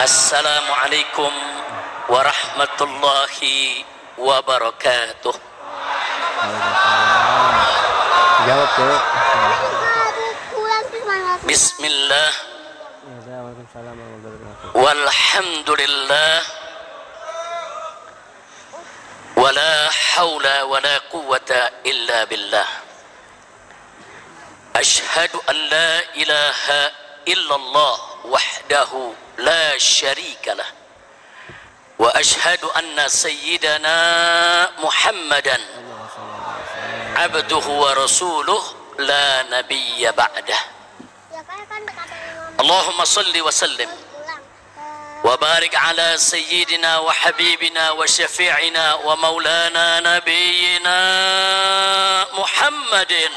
Assalamualaikum warahmatullahi wabarakatuh. Jawab tuh. Bismillah. Walhamdulillah. Wala hawla wala quwwata illa billah. Ashhadu an la ilaha illallah wahdahu la syarika lah. Wa ashhadu anna sayyidana Muhammadan abduhu wa rasuluh la nabiyya ba'dah. Allahumma salli wa sallim wa barik ala sayyidina wa habibina wa syafi'ina wa maulana nabiyyina Muhammadin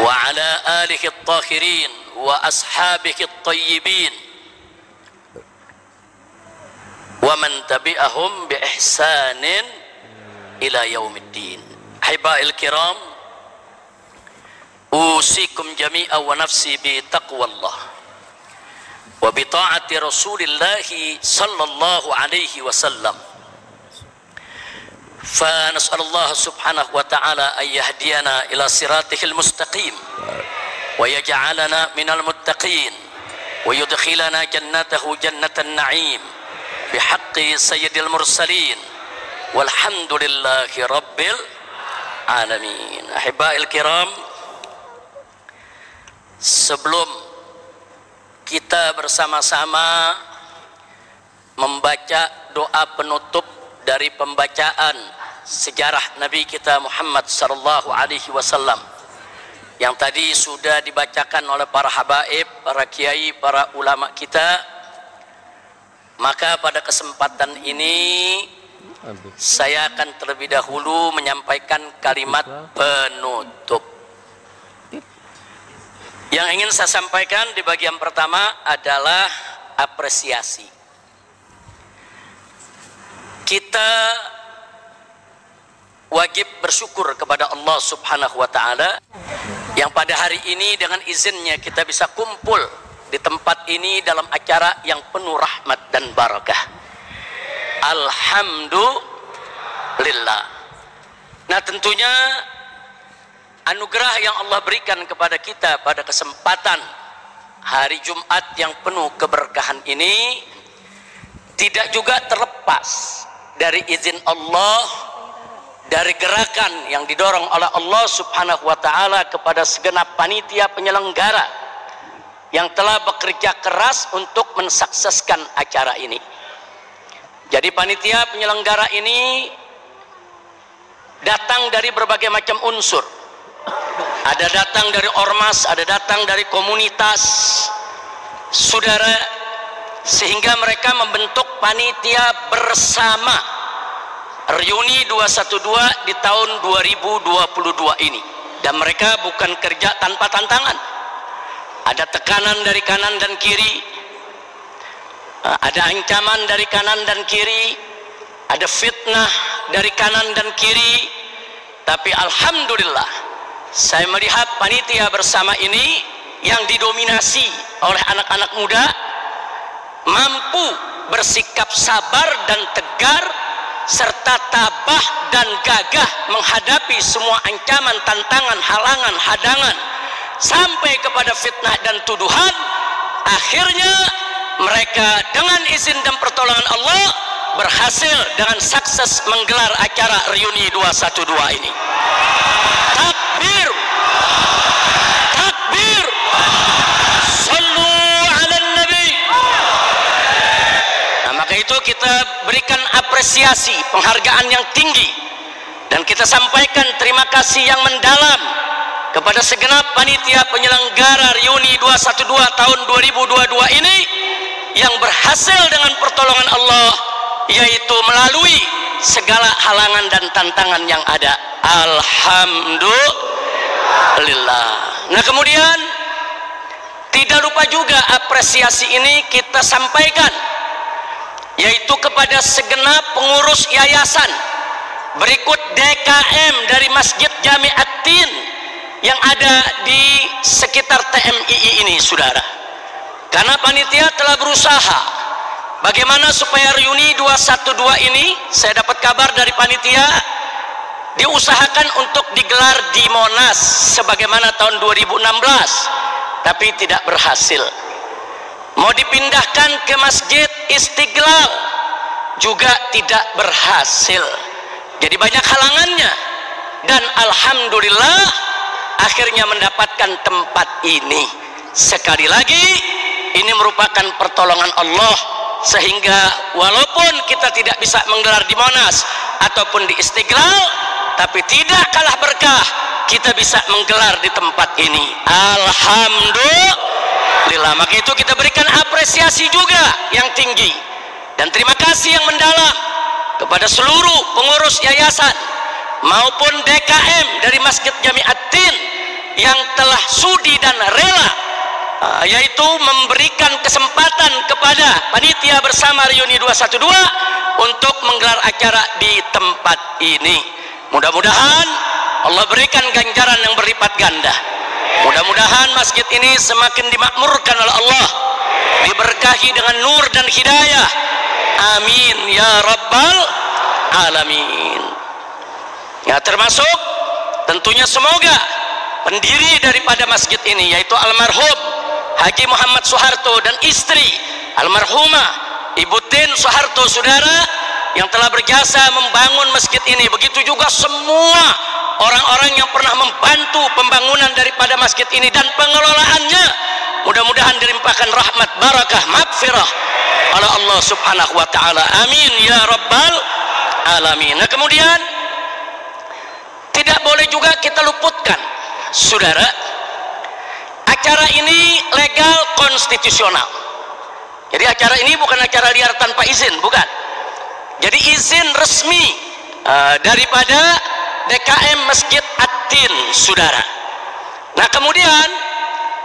wa ala alihi at-tahirin wa ashabihi at-tayyibin wa man tabi'ahum bi ihsanin ila yaumiddin. Ahiba'il kiram, usikum jami'a wa nafsi bi taqwallah wa bi ta'ati Rasulillah sallallahu alaihi wasallam. Fa nas'alullah subhanahu wa ta'ala ay yahdiyana ila siratihil mustaqim wa yaj'alana minal muttaqin wa yudkhilana jannatahu jannatan na'im bihaqqi sayyidil mursalin walhamdulillahi rabbil alamin. Ahiba'il kiram, sebelum kita bersama-sama membaca doa penutup dari pembacaan sejarah Nabi kita Muhammad sallallahu alaihi wasallam yang tadi sudah dibacakan oleh para habaib, para kiai, para ulama kita, maka pada kesempatan ini saya akan terlebih dahulu menyampaikan kalimat penutup. Yang ingin saya sampaikan di bagian pertama adalah apresiasi. Kita wajib bersyukur kepada Allah subhanahu wa ta'ala yang pada hari ini dengan izinnya kita bisa kumpul di tempat ini dalam acara yang penuh rahmat dan barakah. Alhamdulillah. Nah, tentunya anugerah yang Allah berikan kepada kita pada kesempatan hari Jumat yang penuh keberkahan ini tidak juga terlepas dari izin Allah, dari gerakan yang didorong oleh Allah subhanahu wa ta'ala kepada segenap panitia penyelenggara yang telah bekerja keras untuk mensukseskan acara ini. Jadi panitia penyelenggara ini datang dari berbagai macam unsur. Ada datang dari ormas, ada datang dari komunitas saudara, sehingga mereka membentuk panitia bersama Reuni 212 di tahun 2022 ini. Dan mereka bukan kerja tanpa tantangan. Ada tekanan dari kanan dan kiri, ada ancaman dari kanan dan kiri, ada fitnah dari kanan dan kiri. Tapi alhamdulillah, saya melihat panitia bersama ini yang didominasi oleh anak-anak muda mampu bersikap sabar dan tegar serta tabah dan gagah menghadapi semua ancaman, tantangan, halangan, hadangan sampai kepada fitnah dan tuduhan. Akhirnya mereka dengan izin dan pertolongan Allah berhasil dengan sukses menggelar acara Reuni 212 ini. Takbir, takbir, sallu ala nabi. Nah, maka itu kita berikan apresiasi, penghargaan yang tinggi, dan kita sampaikan terima kasih yang mendalam kepada segenap panitia penyelenggara Reuni 212 tahun 2022 ini yang berhasil dengan pertolongan Allah, yaitu melalui segala halangan dan tantangan yang ada. Alhamdulillah. Nah, kemudian tidak lupa juga apresiasi ini kita sampaikan, yaitu kepada segenap pengurus yayasan, berikut DKM dari Masjid Jami'at-Tin yang ada di sekitar TMII ini, saudara. karena panitia telah berusaha bagaimana supaya reuni 212 ini, saya dapat kabar dari panitia, diusahakan untuk digelar di Monas sebagaimana tahun 2016, tapi tidak berhasil. Mau dipindahkan ke Masjid Istiqlal juga tidak berhasil. Jadi banyak halangannya, dan alhamdulillah akhirnya mendapatkan tempat ini. Sekali lagi, ini merupakan pertolongan Allah, sehingga walaupun kita tidak bisa menggelar di Monas ataupun di Istiqlal, tapi tidak kalah berkah kita bisa menggelar di tempat ini. Alhamdulillah. Maka itu kita berikan apresiasi juga yang tinggi dan terima kasih yang mendalam kepada seluruh pengurus yayasan maupun DKM dari Masjid Jami'at-Tin yang telah sudi dan rela, yaitu memberikan kesempatan kepada panitia bersama reuni 212 untuk menggelar acara di tempat ini. Mudah-mudahan Allah berikan ganjaran yang berlipat ganda. Mudah-mudahan masjid ini semakin dimakmurkan oleh Allah, diberkahi dengan nur dan hidayah. Amin ya rabbal alamin. Ya, termasuk tentunya semoga pendiri daripada masjid ini, yaitu almarhum Haji Muhammad Soeharto dan istri almarhumah Ibu Tin Soeharto, saudara, yang telah berjasa membangun masjid ini. Begitu juga semua orang-orang yang pernah membantu pembangunan daripada masjid ini dan pengelolaannya. Mudah-mudahan dilimpahkan rahmat, barakah, maghfirah oleh Allah subhanahu wa ta'ala. Amin ya rabbal alamin. Nah, kemudian tidak boleh juga kita luputkan, saudara, acara ini legal konstitusional. Jadi acara ini bukan acara liar tanpa izin, bukan. Jadi izin resmi daripada DKM Masjid At-Tin, saudara. Nah, kemudian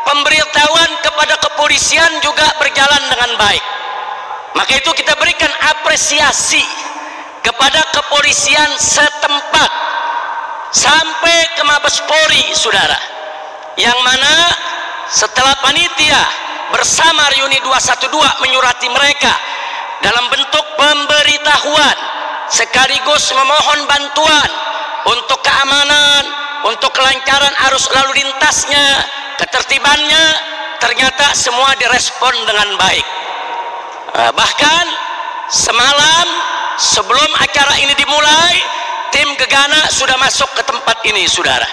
pemberitahuan kepada kepolisian juga berjalan dengan baik. Maka itu kita berikan apresiasi kepada kepolisian setempat sampai ke Mabes Polri, saudara, yang mana setelah panitia bersama reuni 212 menyurati mereka dalam bentuk pemberitahuan sekaligus memohon bantuan untuk keamanan, untuk kelancaran arus lalu lintasnya, ketertibannya, ternyata semua direspon dengan baik. Bahkan semalam sebelum acara ini dimulai, tim Gegana sudah masuk ke tempat ini, saudara.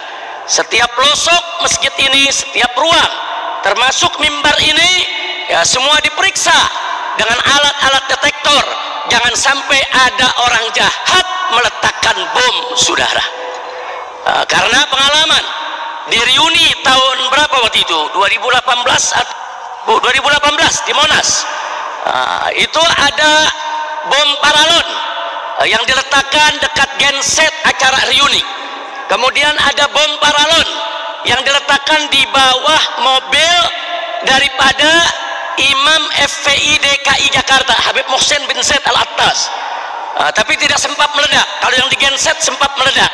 Setiap pelosok masjid ini, setiap ruang, termasuk mimbar ini, ya semua diperiksa dengan alat-alat detektor. Jangan sampai ada orang jahat meletakkan bom, saudara. Karena pengalaman di reuni tahun berapa waktu itu, 2018 di Monas, itu ada bom paralon yang diletakkan dekat genset acara reuni. Kemudian ada bom paralon yang diletakkan di bawah mobil daripada Imam FPI DKI Jakarta, Habib Muhsin bin Said Al-Attas, tapi tidak sempat meledak. Kalau yang di genset sempat meledak.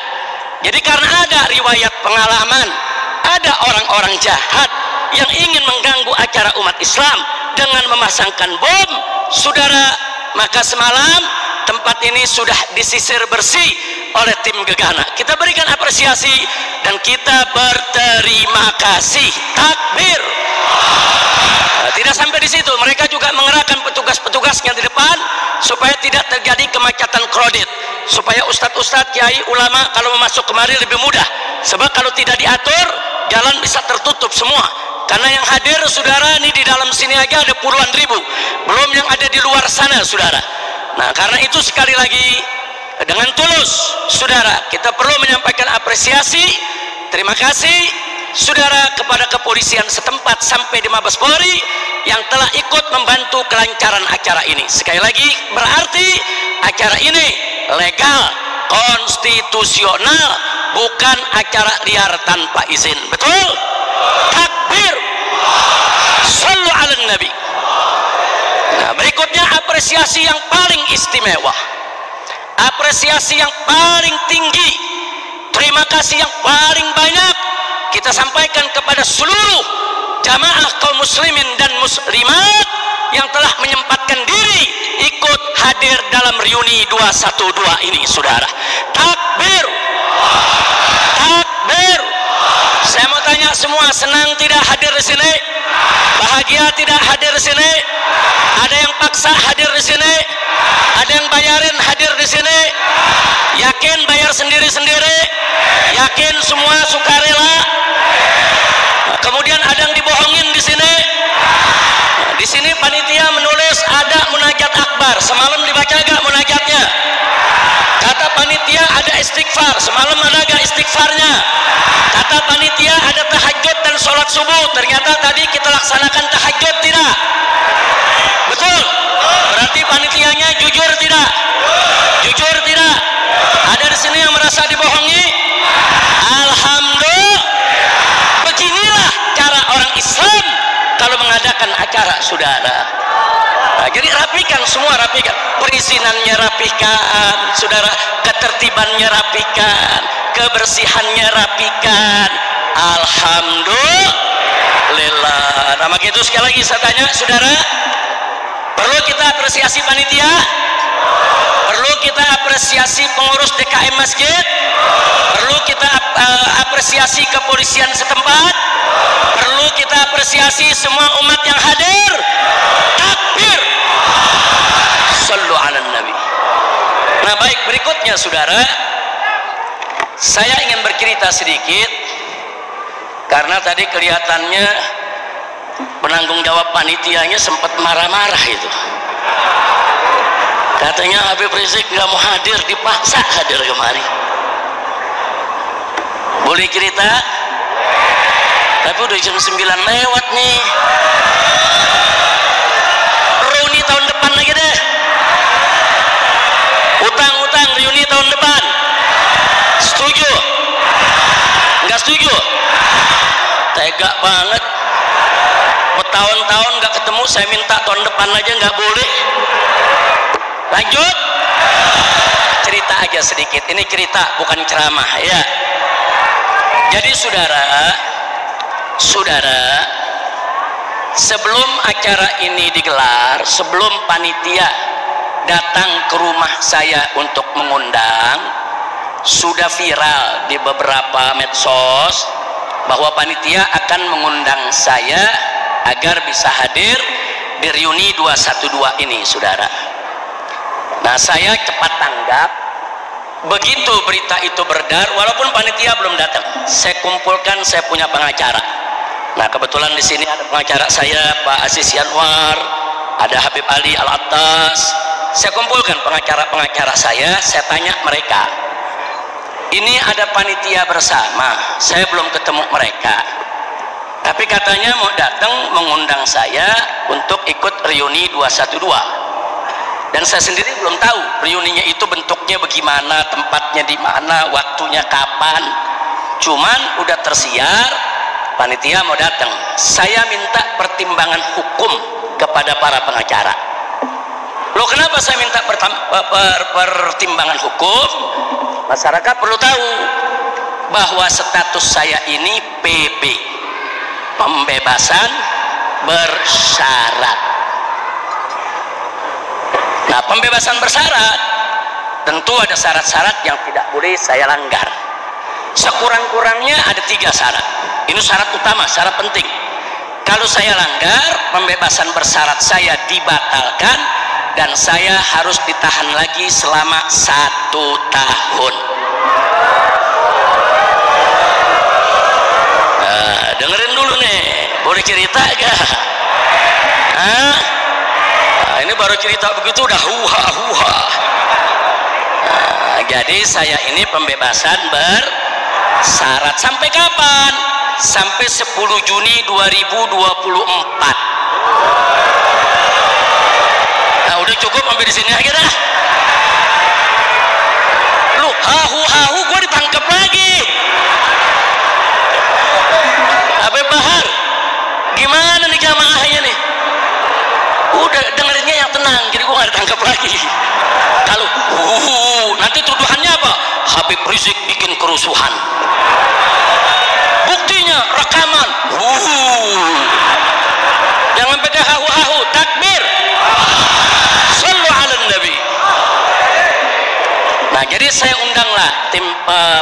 Jadi karena ada riwayat pengalaman, ada orang-orang jahat yang ingin mengganggu acara umat Islam dengan memasangkan bom, saudara, maka semalam tempat ini sudah disisir bersih oleh tim Gegana. Kita berikan apresiasi dan kita berterima kasih. Takbir. Tidak sampai di situ, mereka juga mengerahkan petugas-petugasnya di depan supaya tidak terjadi kemacetan kredit, supaya ustadz-ustadz, kiai, ulama kalau mau masuk kemari lebih mudah. Sebab kalau tidak diatur, jalan bisa tertutup semua. Karena yang hadir, saudara, ini di dalam sini aja ada puluhan ribu, belum yang ada di luar sana, saudara. Nah, karena itu sekali lagi dengan tulus, saudara, kita perlu menyampaikan apresiasi, terima kasih, saudara, kepada kepolisian setempat sampai di Mabes Polri yang telah ikut membantu kelancaran acara ini. Sekali lagi, berarti acara ini legal, konstitusional, bukan acara liar tanpa izin. Betul? Takbir. Shallu ala Nabi. Nah, berikutnya apresiasi yang paling istimewa, apresiasi yang paling tinggi, terima kasih yang paling banyak kita sampaikan kepada seluruh jamaah kaum muslimin dan muslimat yang telah menyempatkan diri ikut hadir dalam reuni 212 ini, saudara. Takbir, takbir. Saya mau tanya semua, senang tidak hadir di sini? Bahagia tidak hadir di sini? Ada yang paksa hadir di sini? Ada yang bayarin hadir di sini? Yakin bayar sendiri-sendiri? Yakin semua sukarela? Kemudian ada yang dibohongin di sini? Di sini panitia menulis ada munajat akbar. Semalam dibaca gak munajatnya? Kata panitia ada istighfar. Semalam ada gak istighfarnya? Kata panitia ada tahajud dan sholat subuh. Ternyata tadi kita laksanakan tahajud tidak? Betul? Berarti panitianya jujur tidak? Jujur tidak? Ada di sini yang merasa dibohongi? Alhamdulillah. Beginilah cara orang Islam kalau mengadakan acara, saudara. Nah, jadi rapikan semua, rapikan. Perizinannya rapikan, saudara. Ketertibannya rapikan, kebersihannya rapikan. Alhamdulillah. Nah, maka itu sekali lagi saya tanya, saudara, perlu kita apresiasi panitia? Perlu kita apresiasi pengurus DKM masjid? Perlu kita apresiasi kepolisian setempat? Perlu kita apresiasi semua umat yang hadir? Takbir, sallu ala nabi. Nah, baik, berikutnya saudara, saya ingin bercerita sedikit karena tadi kelihatannya penanggung jawab panitianya sempat marah-marah itu. Katanya Habib Rizik nggak mau hadir, dipaksa hadir kemari. Boleh cerita? Tapi udah jam 9 lewat nih. Reuni tahun depan lagi deh. Utang-utang reuni tahun depan. Setuju? Nggak setuju? Tega banget. Bertahun-tahun nggak ketemu, saya minta tahun depan aja nggak boleh. Lanjut. Cerita aja sedikit. Ini cerita bukan ceramah ya. Jadi saudara, sebelum acara ini digelar, sebelum panitia datang ke rumah saya untuk mengundang, sudah viral di beberapa medsos bahwa panitia akan mengundang saya agar bisa hadir di reuni 212 ini, saudara. Nah, saya cepat tanggap. Begitu berita itu beredar, walaupun panitia belum datang, saya kumpulkan, saya punya pengacara. Nah, kebetulan di sini ada pengacara saya, Pak Aziz Yanwar, ada Habib Ali Al-Attas. Saya kumpulkan pengacara-pengacara saya tanya mereka. Ini ada panitia bersama, saya belum ketemu mereka. Tapi katanya mau datang mengundang saya untuk ikut reuni 212. Dan saya sendiri belum tahu reuninya itu bentuknya bagaimana, tempatnya di mana, waktunya kapan. Cuman udah tersiar, panitia mau datang. Saya minta pertimbangan hukum kepada para pengacara. Loh, kenapa saya minta pertimbangan hukum? Masyarakat perlu tahu bahwa status saya ini PB, pembebasan bersyarat. Nah, pembebasan bersyarat tentu ada syarat-syarat yang tidak boleh saya langgar. Sekurang-kurangnya ada 3 syarat. Ini syarat utama, syarat penting. Kalau saya langgar, pembebasan bersyarat saya dibatalkan dan saya harus ditahan lagi selama 1 tahun. Nah, dengerin dulu nih, boleh cerita gak? Nah, ini baru cerita begitu udah huha-huha. Nah, jadi saya ini pembebasan bersyarat sampai kapan? Sampai 10 Juni 2024. Nah, udah cukup sampai di sini aja dah. Lu hahu-hahu gue ditangkap lagi. Habib Bahar, gimana nih jamaahnya nih? Udah dengerinnya yang tenang, jadi gue gak ditangkap lagi. Kalau nanti tuduhannya apa? Habib Rizik bikin kerusuhan. Buktinya rekaman. Jangan sampai Jadi saya undanglah tim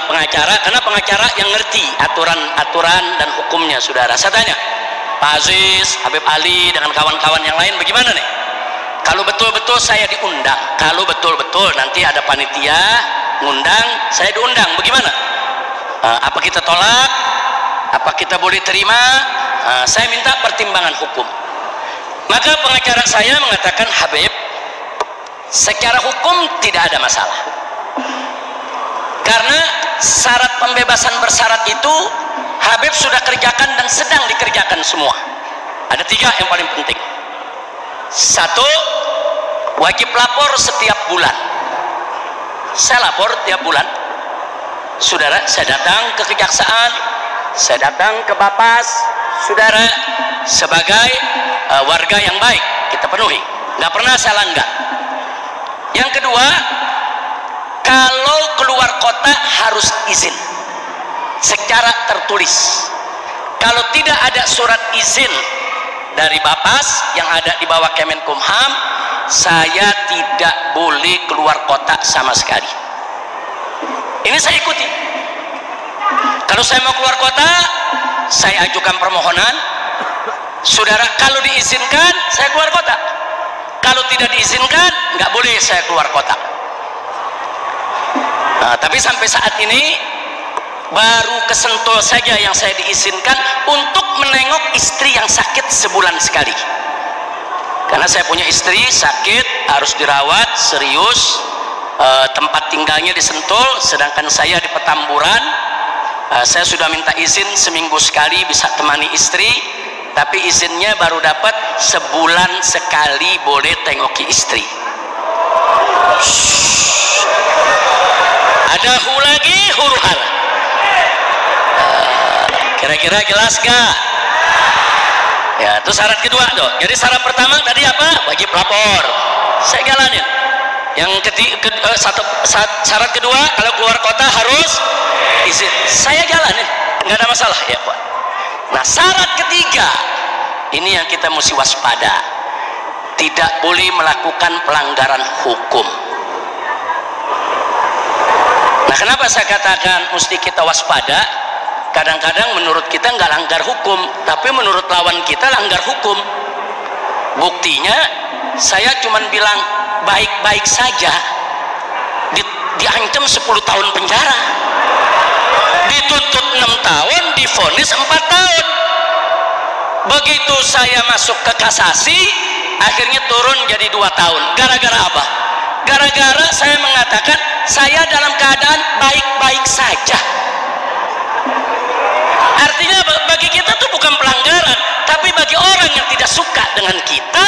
pengacara, karena pengacara yang ngerti aturan-aturan dan hukumnya, saudara. Saya tanya, Pak Aziz, Habib Ali dengan kawan-kawan yang lain bagaimana nih? Kalau betul-betul saya diundang, kalau betul-betul nanti ada panitia ngundang, saya diundang, bagaimana? Apa kita tolak? Apa kita boleh terima? Saya minta pertimbangan hukum. Maka pengacara saya mengatakan, Habib, secara hukum tidak ada masalah, karena syarat pembebasan bersyarat itu Habib sudah kerjakan dan sedang dikerjakan semua. Ada 3 yang paling penting. 1, wajib lapor setiap bulan. Saya lapor tiap bulan, saudara. Saya datang ke kejaksaan, saya datang ke Bapas, saudara, sebagai warga yang baik kita penuhi, nggak pernah saya langgar. Yang kedua, kalau keluar kota harus izin secara tertulis. Kalau tidak ada surat izin dari Bapas yang ada di bawah Kemenkumham, saya tidak boleh keluar kota sama sekali. Ini saya ikuti. Kalau saya mau keluar kota, saya ajukan permohonan, saudara. Kalau diizinkan, saya keluar kota. Kalau tidak diizinkan, nggak boleh saya keluar kota. Tapi sampai saat ini baru kesentul saja yang saya diizinkan untuk menengok istri yang sakit sebulan sekali. Karena saya punya istri sakit, harus dirawat serius, tempat tinggalnya di Sentul, sedangkan saya di Petamburan. Saya sudah minta izin seminggu sekali bisa temani istri, tapi izinnya baru dapat sebulan sekali boleh tengoki istri. Ada hu lagi huru hara. Kira-kira jelas gak? Ya, itu syarat kedua tuh. Jadi syarat pertama tadi apa? Wajib lapor. Saya jalanin. Yang syarat kedua, kalau keluar kota harus izin. Saya jalanin, nggak ada masalah ya Pak. Nah, syarat ketiga ini yang kita mesti waspada. Tidak boleh melakukan pelanggaran hukum. Nah, kenapa saya katakan mesti kita waspada? Kadang-kadang menurut kita nggak langgar hukum, tapi menurut lawan kita langgar hukum. Buktinya saya cuman bilang baik-baik saja, diancam 10 tahun penjara, dituntut 6 tahun, divonis 4 tahun. Begitu saya masuk ke kasasi, akhirnya turun jadi 2 tahun. Gara-gara apa? Gara-gara saya mengatakan saya dalam keadaan baik-baik saja. Artinya bagi kita itu bukan pelanggaran, tapi bagi orang yang tidak suka dengan kita,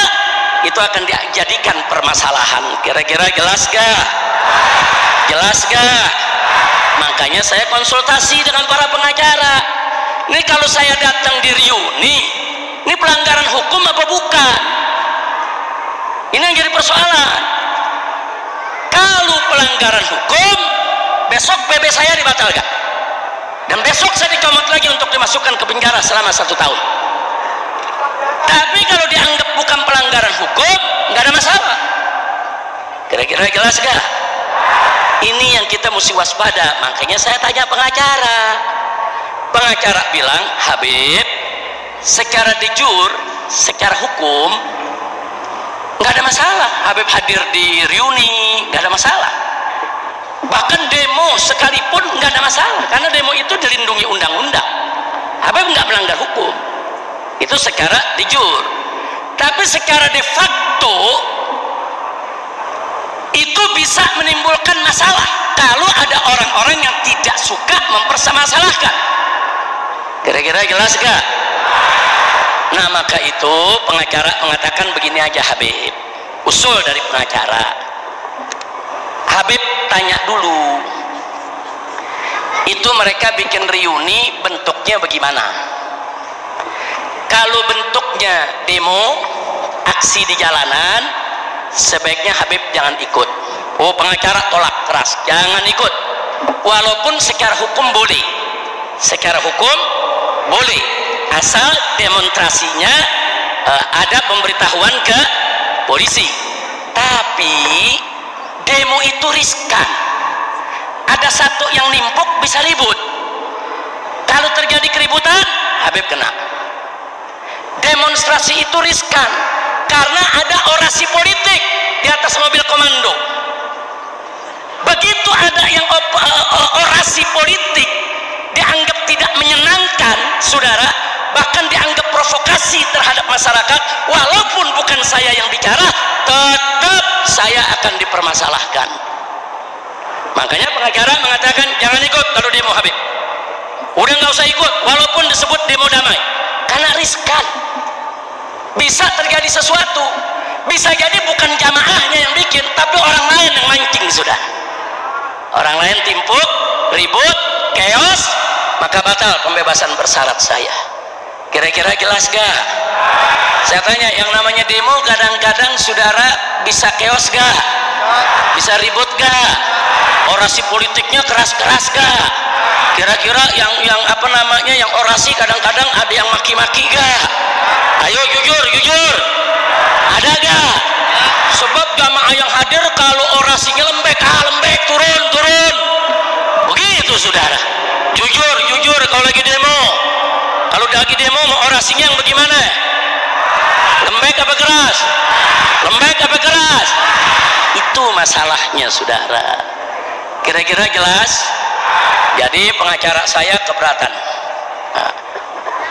itu akan dijadikan permasalahan. Kira-kira jelas gak? Jelas gak? Makanya saya konsultasi dengan para pengacara. Ini kalau saya datang di reuni, ini pelanggaran hukum apa bukan? Ini yang jadi persoalan. Kalau pelanggaran hukum, besok PB saya dibatalkan, dan besok saya dicomot lagi untuk dimasukkan ke penjara selama 1 tahun. Tapi kalau dianggap bukan pelanggaran hukum, nggak ada masalah. Kira-kira jelas gak? Ini yang kita mesti waspada. Makanya saya tanya pengacara. Pengacara bilang, Habib, secara de jure, secara hukum, nggak ada masalah. Habib hadir di reuni, nggak ada masalah. Bahkan demo sekalipun nggak ada masalah, karena demo itu dilindungi undang-undang. Habib nggak melanggar hukum. Itu secara de jure. Tapi secara de facto itu bisa menimbulkan masalah kalau ada orang-orang yang tidak suka mempermasalahkan. Kira-kira jelas gak? Nah, maka itu pengacara mengatakan begini aja, Habib. Usul dari pengacara, Habib tanya dulu, itu mereka bikin reuni bentuknya bagaimana? Kalau bentuknya demo, aksi di jalanan, sebaiknya Habib jangan ikut. Oh, pengacara tolak keras, jangan ikut. Walaupun secara hukum boleh, secara hukum boleh, asal demonstrasinya ada pemberitahuan ke polisi. Tapi demo itu riskan. ada satu yang nimpuk bisa ribut. Kalau terjadi keributan, Habib kena. Demonstrasi itu riskan karena ada orasi politik di atas mobil komando. Begitu ada yang orasi politik dianggap tidak menyenangkan, saudara, bahkan dianggap provokasi terhadap masyarakat, walaupun bukan saya yang bicara, tetap saya akan dipermasalahkan. Makanya pengacara mengatakan jangan ikut kalau demo Habib. Udah nggak usah ikut walaupun disebut demo damai, karena riskan, bisa terjadi sesuatu. Bisa jadi bukan jamaahnya yang bikin, tapi orang lain yang mancing. Sudah orang lain timpuk, ribut, chaos, maka batal pembebasan bersyarat saya. Kira-kira jelas gak? Saya tanya, yang namanya demo kadang-kadang saudara bisa chaos gak? Bisa ribut gak? Orasi politiknya keras-keras gak? Kira-kira yang apa namanya, yang orasi kadang-kadang ada yang maki-maki gak? Ayo jujur, ada gak? Sebab jamaah yang hadir kalau orasinya lembek, lembek, turun, begitu saudara. Jujur kalau lagi demo. Kalau lagi demo mau orasinya yang bagaimana? Lembek apa keras? Lembek apa keras? Itu masalahnya saudara. Kira-kira jelas? Jadi pengacara saya keberatan. Nah,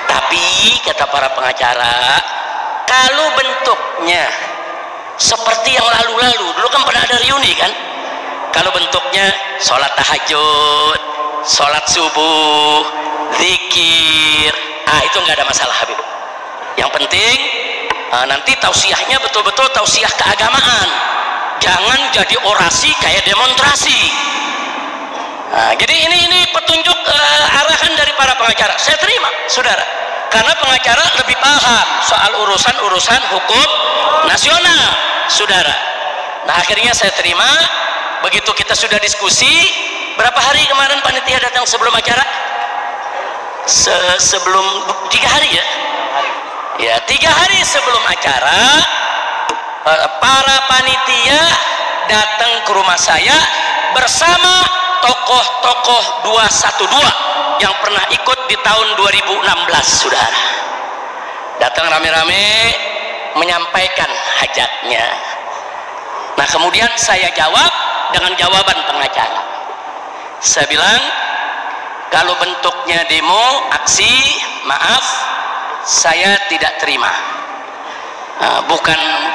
tapi kata para pengacara, kalau bentuknya seperti yang lalu-lalu, dulu kan pernah ada reuni kan? Kalau bentuknya sholat tahajud, sholat subuh, zikir, itu nggak ada masalah Habib. Yang penting nanti tausiahnya betul-betul tausiah keagamaan, jangan jadi orasi kayak demonstrasi. Jadi ini petunjuk arahan dari para pengacara. Saya terima, saudara, karena pengacara lebih paham soal urusan hukum nasional, saudara. Nah akhirnya saya terima. Begitu kita sudah diskusi, berapa hari kemarin panitia datang sebelum acara? Sebelum 3 hari ya? Ya 3 hari sebelum acara, para panitia datang ke rumah saya bersama tokoh-tokoh 212 yang pernah ikut di tahun 2016, saudara. Datang rame-rame menyampaikan hajatnya. Nah kemudian saya jawab dengan jawaban pengacara. Saya bilang, kalau bentuknya demo, aksi, maaf, saya tidak terima.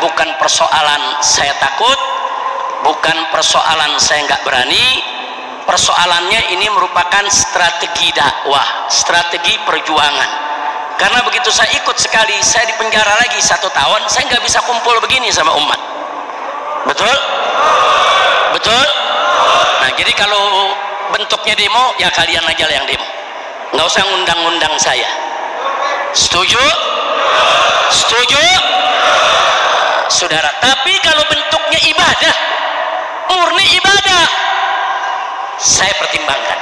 Bukan persoalan saya takut, bukan persoalan saya nggak berani. Persoalannya ini merupakan strategi dakwah, strategi perjuangan. Karena begitu saya ikut sekali, saya dipenjara lagi 1 tahun, saya nggak bisa kumpul begini sama umat. Betul? Betul? Nah jadi kalau bentuknya demo, ya kalian aja lah yang demo, nggak usah ngundang-ngundang saya. Setuju? Setuju? Saudara, tapi kalau bentuknya ibadah, murni ibadah, saya pertimbangkan.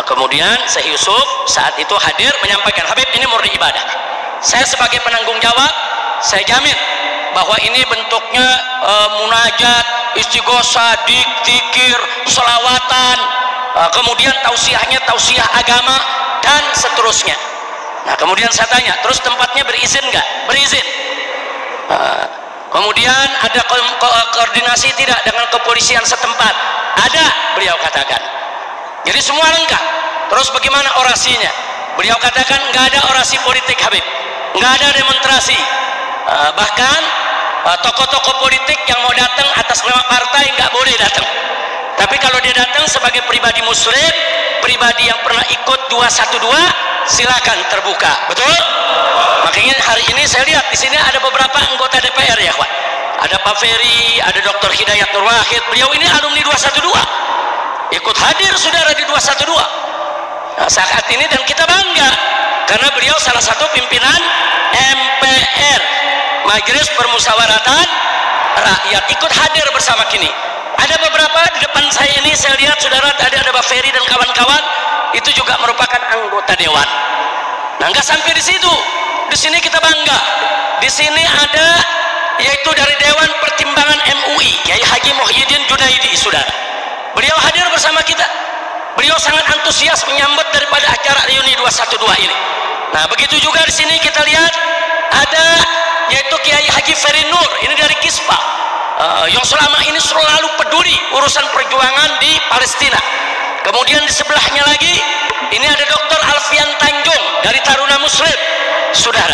Kemudian Syekh Yusuf saat itu hadir menyampaikan, Habib ini murni ibadah. Saya sebagai penanggung jawab, saya jamin bahwa ini bentuknya munajat, istighosah, zikir, selawatan, kemudian tausiahnya tausiah agama dan seterusnya. Nah kemudian saya tanya, terus tempatnya berizin nggak? Berizin. Kemudian ada koordinasi tidak dengan kepolisian setempat? Ada, beliau katakan. Jadi semua lengkap. Terus bagaimana orasinya? Beliau katakan nggak ada orasi politik Habib, nggak ada demonstrasi. Bahkan tokoh-tokoh politik yang mau datang atas nama partai nggak boleh datang. Tapi kalau dia datang sebagai pribadi muslim, pribadi yang pernah ikut 212, silakan terbuka. Betul? Makanya hari ini saya lihat di sini ada beberapa anggota DPR ya, Pak. Ada Pak Ferry, ada Dr. Hidayat Nur Wahid. Beliau ini alumni 212. Ikut hadir saudara di 212. Nah, saat ini dan kita bangga karena beliau salah satu pimpinan MPR, Majelis Permusyawaratan Rakyat, ikut hadir bersama kini. Ada beberapa di depan saya ini saya lihat saudara, tadi ada Pak Ferry dan kawan-kawan, itu juga merupakan anggota dewan. Nah nggak sampai di situ, di sini kita bangga. Di sini ada yaitu dari Dewan Pertimbangan MUI, Kiai Haji Muhyiddin Junaidi, saudara. Beliau hadir bersama kita. Beliau sangat antusias menyambut daripada acara reuni 212 ini. Nah, begitu juga di sini kita lihat ada yaitu Kiai Haji Ferry Nur, ini dari Kispa, yang selama ini selalu peduli urusan perjuangan di Palestina. Kemudian di sebelahnya lagi ini ada Dr. Alfian Tanjung dari Taruna Muslim, saudara,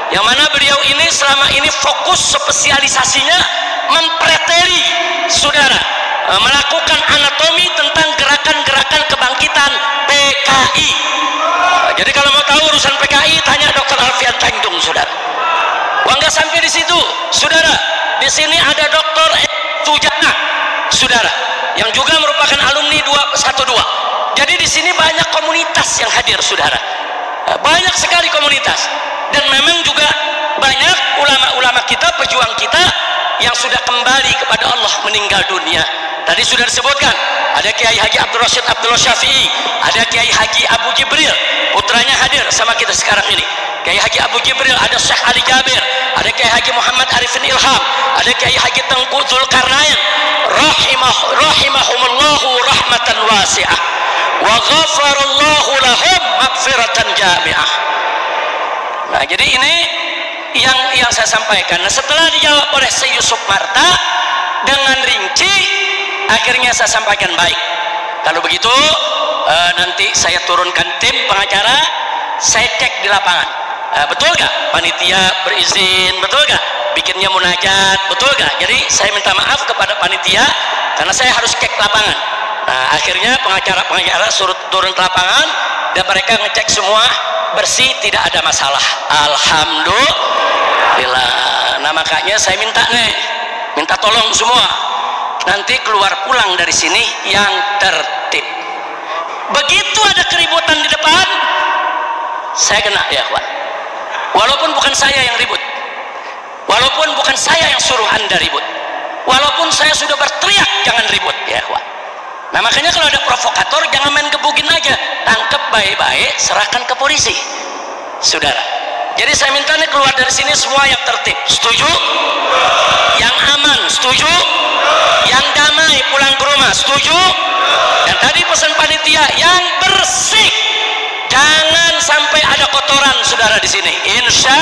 yang mana beliau ini selama ini fokus spesialisasinya mempreteli, saudara, melakukan anatomi tentang gerakan-gerakan kebangkitan PKI. Jadi kalau mau tahu urusan PKI tanya Dr. Alfian Tanjung, saudara. Wah, nggak sampai di situ, saudara. Di sini ada Dr. Tujana, saudara, yang juga merupakan alumni 212. Jadi di sini banyak komunitas yang hadir, saudara. Banyak sekali komunitas, dan memang juga banyak ulama-ulama kita, pejuang kita yang sudah kembali kepada Allah meninggal dunia. Tadi sudah disebutkan ada Kiai Haji Abdul Rashid Abdul Syafi'i, ada Kiai Haji Abu Jibril, putranya hadir sama kita sekarang ini. Kiai Haji Abu Jibril, ada Syekh Ali Jabir, ada Kiai Haji Muhammad Arifin Ilham, ada Kiai Haji Tengku Zulkarnain, rahimahumullahu rahmatan wasi'ah wa ghafarallahu lahum maghfiratan jami'ah. Nah, jadi ini yang saya sampaikan. Nah, setelah dijawab oleh Syekh Yusuf Marta dengan rinci, akhirnya saya sampaikan, baik, kalau begitu nanti saya turunkan tim pengacara, saya cek di lapangan. Betul gak panitia berizin, betul gak bikinnya munajat, betul gak? Jadi saya minta maaf kepada panitia karena saya harus cek lapangan. Nah, akhirnya pengacara suruh turun ke lapangan dan mereka ngecek semua bersih, tidak ada masalah, alhamdulillah. Nah, makanya saya minta tolong semua, nanti keluar pulang dari sini yang tertib. Begitu ada keributan di depan, saya kena, ya kawan. Walaupun bukan saya yang ribut, walaupun bukan saya yang suruh Anda ribut, walaupun saya sudah berteriak jangan ribut, ya kawan. Nah, makanya kalau ada provokator jangan main gebugin aja, tangkap baik-baik, serahkan ke polisi, saudara. Jadi saya minta nih keluar dari sini semua yang tertib, setuju? Yang aman, setuju? Yang damai pulang ke rumah, setuju? Dan tadi pesan panitia yang bersih, jangan sampai ada kotoran, saudara, di sini. Insya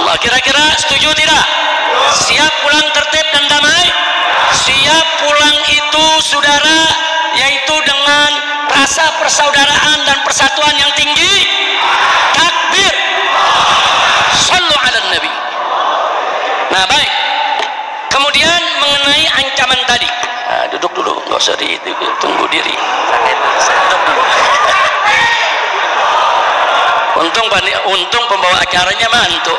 Allah. Kira-kira setuju tidak? Siap pulang tertib dan damai? Siap pulang itu, saudara, yaitu dengan rasa persaudaraan dan persatuan yang tinggi. Takbir. Sallu ala Nabi. Nah, baik. Kemudian mengenai ancaman tadi, duduk dulu, nggak usah tunggu diri. Duduk dulu. Untung pembawa acaranya mantu.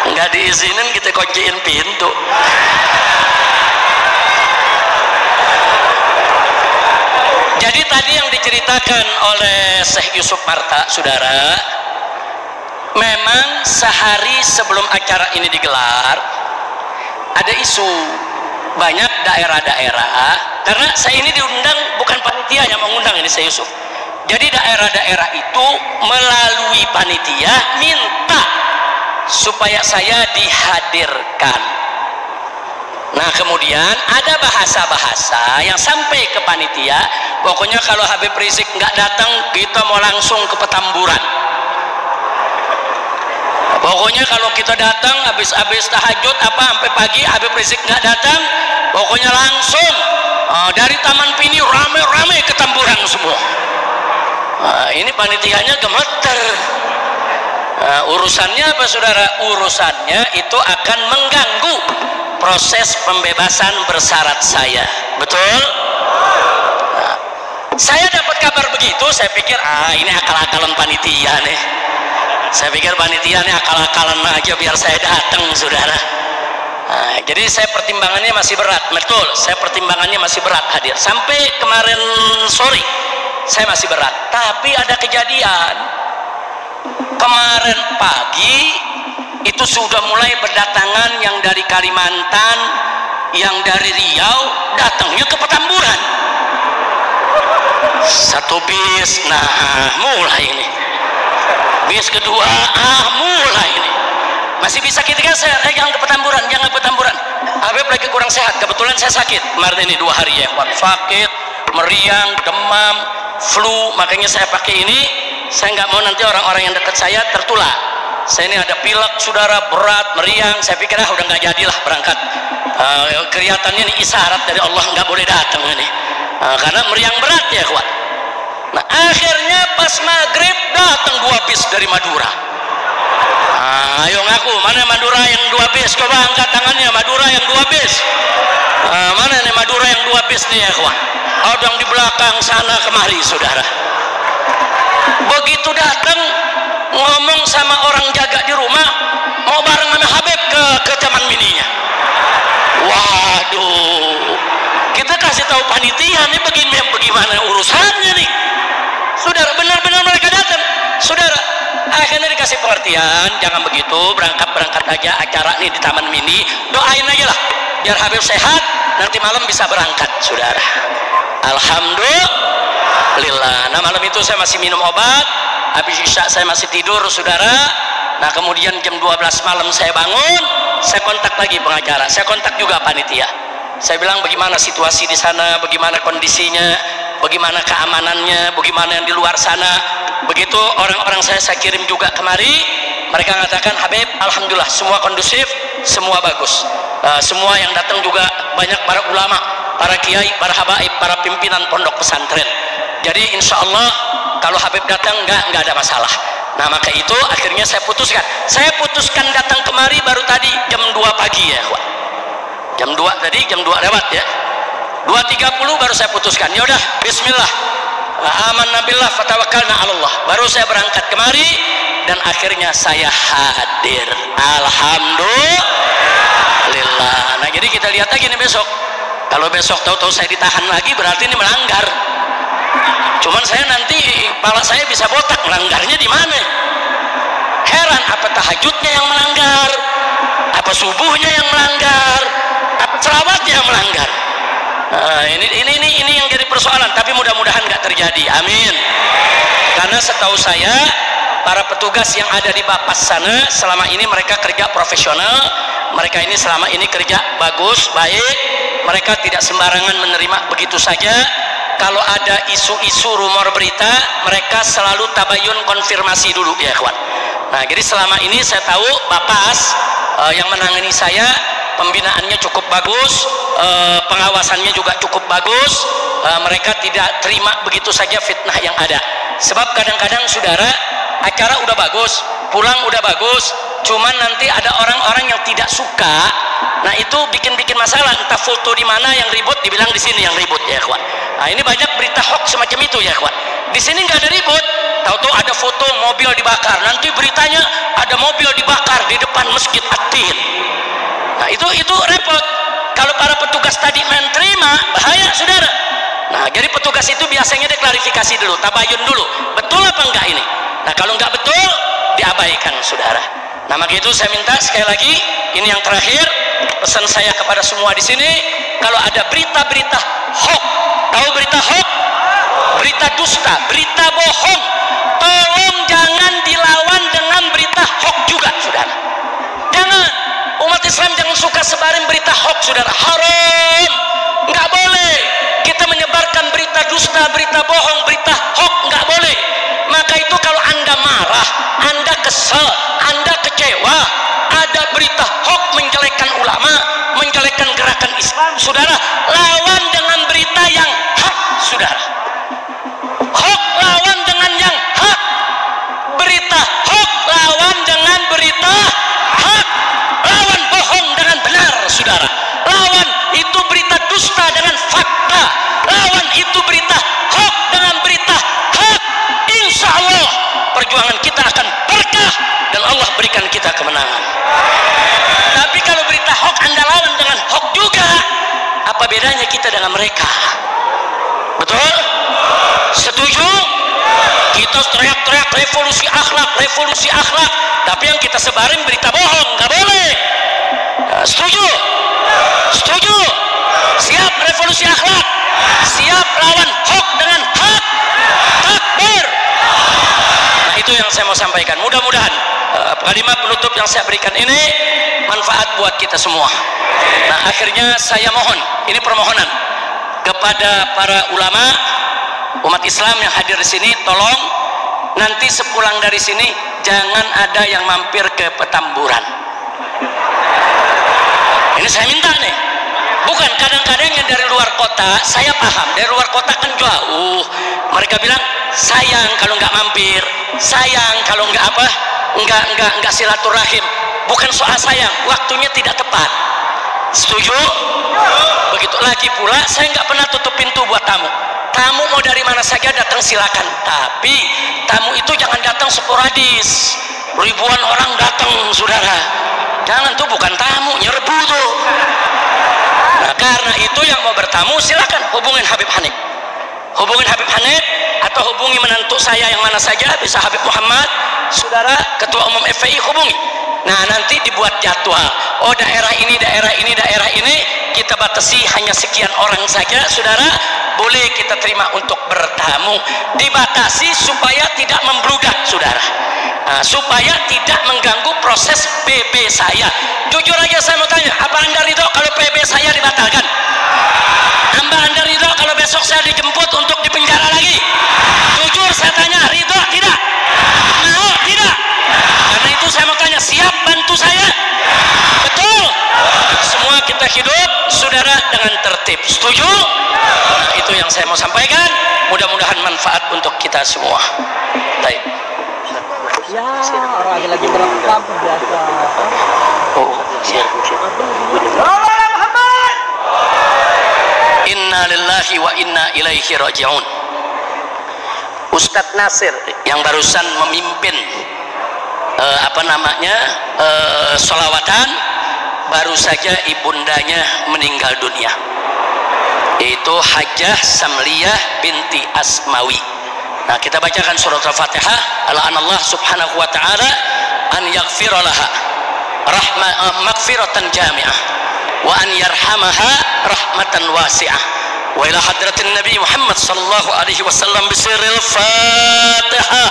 Nggak diizinin kita kunciin pintu. Jadi tadi yang diceritakan oleh Syekh Yusuf Marta, saudara, memang sehari sebelum acara ini digelar ada isu banyak daerah-daerah, karena saya ini diundang, bukan panitia yang mengundang ini, Syekh Yusuf. Jadi daerah-daerah itu melalui panitia minta supaya saya dihadirkan. Nah, kemudian ada bahasa-bahasa yang sampai ke panitia, pokoknya kalau Habib Rizik nggak datang kita mau langsung ke Petamburan. Pokoknya kalau kita datang habis tahajud apa sampai pagi Habib Rizik nggak datang, pokoknya langsung dari Taman Pini rame-rame ke Tamburan semua. Ini panitianya gemeter. Urusannya apa, saudara? Urusannya itu akan mengganggu proses pembebasan bersyarat saya. Betul? Saya dapat kabar begitu, saya pikir ini akal-akalan panitia nih. Saya pikir panitia nih akal-akalan aja biar saya datang, saudara. Jadi saya pertimbangannya masih berat, betul. Saya pertimbangannya masih berat hadir. Sampai kemarin sore saya masih berat. Tapi ada kejadian. Kemarin pagi itu sudah mulai berdatangan yang dari Kalimantan, yang dari Riau, datangnya ke Petamburan. Satu bis, mulai ini. Bis kedua, mulai ini. Masih bisa kita geser, jangan ke Petamburan, jangan ke Petamburan. Habib lagi kurang sehat, kebetulan saya sakit kemarin ini 2 hari ya, sakit, meriang, demam, flu, makanya saya pakai ini. Saya nggak mau nanti orang-orang yang dekat saya tertular. Saya ini ada pilek saudara, berat, meriang, saya pikir udah nggak jadilah berangkat. Kelihatannya ini isyarat dari Allah nggak boleh datang ini, karena meriang berat ya kuat. Nah akhirnya pas maghrib datang 2 bis dari Madura. Ayo ngaku, mana Madura yang 2 bis? Coba angkat tangannya, Madura yang 2 bis. Mana nih Madura yang 2 bis nih ya kawan? Odong di belakang sana kemari saudara. Begitu datang ngomong sama orang jaga di rumah, mau bareng sama Habib ke Taman Mininya. Waduh, kita kasih tahu panitia nih bagaimana urusannya nih. Saudara, benar-benar mereka datang. Saudara, akhirnya dikasih pengertian, jangan begitu, berangkat aja acara nih di Taman Mini, doain aja lah biar Habib sehat, nanti malam bisa berangkat saudara. Alhamdulillah. Nah malam itu saya masih minum obat, habis isya saya masih tidur saudara. Nah kemudian jam 12 malam saya bangun, saya kontak lagi pengacara, saya kontak juga panitia, saya bilang bagaimana situasi di sana, bagaimana kondisinya, bagaimana keamanannya, bagaimana yang di luar sana. Begitu orang-orang saya kirim juga kemari, mereka mengatakan Habib alhamdulillah semua kondusif, semua bagus, semua yang datang juga banyak para ulama, para kiai, para habaib, para pimpinan pondok pesantren. Jadi insya Allah kalau Habib datang nggak ada masalah. Nah maka itu akhirnya saya putuskan datang kemari baru tadi jam 2 pagi ya jam 2 tadi, jam 2 lewat ya, 2.30 baru saya putuskan, ya udah bismillah, aman nabillah fatawakkalna Allah, baru saya berangkat kemari dan akhirnya saya hadir. Alhamdulillah. Nah jadi kita lihat lagi nih besok, kalau besok tahu-tahu saya ditahan lagi berarti ini melanggar. Cuman saya nanti kepala saya bisa botak, melanggarnya di mana? Heran, apa tahajudnya yang melanggar, apa subuhnya yang melanggar, apa selawatnya yang melanggar. Nah, ini yang jadi persoalan, tapi mudah-mudahan nggak terjadi, amin. Karena setahu saya para petugas yang ada di Bapas sana selama ini mereka kerja profesional, mereka ini selama ini kerja bagus, baik, mereka tidak sembarangan menerima begitu saja. Kalau ada isu-isu rumor berita, mereka selalu tabayun konfirmasi dulu ya kawan. Nah jadi selama ini saya tahu Bapas yang menangani saya, pembinaannya cukup bagus, pengawasannya juga cukup bagus, mereka tidak terima begitu saja fitnah yang ada. Sebab kadang-kadang saudara, acara udah bagus, pulang udah bagus, cuman nanti ada orang-orang yang tidak suka, nah itu bikin masalah, entah foto di mana yang ribut, dibilang di sini yang ribut ya kawan. Nah ini banyak berita hoax semacam itu ya kawan. Di sini nggak ada ribut, tahu-tahu ada foto mobil dibakar, nanti beritanya ada mobil dibakar di depan Masjid At-Tin. Nah itu repot. Kalau para petugas tadi main terima, bahaya saudara. Nah jadi petugas itu biasanya diklarifikasi dulu, tabayun dulu, betul apa enggak ini. Nah kalau enggak betul, diabaikan saudara. Nah maka itu saya minta sekali lagi, ini yang terakhir, pesan saya kepada semua di sini, kalau ada berita-berita hoax, tahu berita hoax, berita dusta, berita bohong, tolong jangan dilawan dengan berita hoax juga saudara. Jangan, umat Islam jangan suka sebarin berita hoax saudara, haram, nggak boleh kita menyebarkan berita dusta, berita bohong, berita hoax, nggak boleh. Maka itu kalau anda marah, anda kesel, anda kecewa, ada berita hoax menjelekkan ulama, menjelekkan gerakan Islam, saudara, lawan dengan berita yang hak saudara. Hoax lawan dengan yang hak, berita hoax lawan dengan berita hak, lawan bohong dengan benar saudara, lawan itu berita dusta dengan fakta, lawan itu berita hoax dengan berita hak. Insya Allah perjuangan kita akan berkah dan Allah berikan kita kemenangan. Tapi kalau berita hoax anda lawan dengan hoax juga, apa bedanya kita dengan mereka? Betul? Setuju? Kita teriak-teriak revolusi akhlak, tapi yang kita sebarin berita bohong, nggak boleh. Setuju? Setuju? Siap revolusi akhlak, siap lawan hoax dengan hak. Takbir. Nah itu yang saya mau sampaikan. Mudah-mudahan kalimat penutup yang saya berikan ini manfaat buat kita semua. Nah, akhirnya saya mohon, ini permohonan kepada para ulama umat Islam yang hadir di sini, tolong nanti sepulang dari sini jangan ada yang mampir ke Petamburan. Ini saya minta nih. Bukan, kadang-kadang yang dari luar kota, saya paham, dari luar kota kan jauh. Mereka bilang sayang kalau nggak mampir, sayang kalau nggak apa, nggak silaturahim. Bukan soal sayang, waktunya tidak tepat. Setuju? Begitu lagi pula, saya nggak pernah tutup pintu buat tamu. Tamu mau dari mana saja datang silakan, tapi tamu itu jangan datang sporadis. Ribuan orang datang, saudara. Jangan, tuh bukan tamu, nyerbu tuh. Nah, karena itu yang mau bertamu silakan hubungin Habib Hanif. Hubungin Habib Hanif atau hubungi menantu saya yang mana saja, bisa Habib Muhammad, saudara ketua umum FPI, hubungi. Nah, nanti dibuat jadwal. Oh, daerah ini kita batasi hanya sekian orang saja, saudara. Boleh kita terima untuk bertamu. Dibatasi supaya tidak membludak, saudara. Nah, supaya tidak mengganggu proses PB saya. Jujur aja saya mau tanya, apa Anda ridho kalau PB saya dibatalkan? Anda ridho kalau besok saya dijemput untuk dipenjara lagi? Jujur saya tanya, ridho tidak? Mau tidak? Karena itu saya mau tanya, siap bantu saya? Betul? Semua kita hidup, saudara, dengan tertib. Setuju? Nah, itu yang saya mau sampaikan. Mudah-mudahan manfaat untuk kita semua. Baik. Ya, orang lagi merekam biasa. Oh, siap. Inna lillahi wa inna ilaihi raji'un. Ustadz Nasir yang barusan memimpin sholawatan, baru saja ibundanya meninggal dunia, yaitu Hajjah Samliyah binti Asmawi. Nah, kita bacakan surat Al-Fatihah. Allah subhanahu wa ta'ala an yaghfira laha maghfiratan jami'ah wa an yarhamaha rahmatan wasi'ah wa ila hadratin Nabi Muhammad sallallahu alaihi wasallam bisirril Fatihah.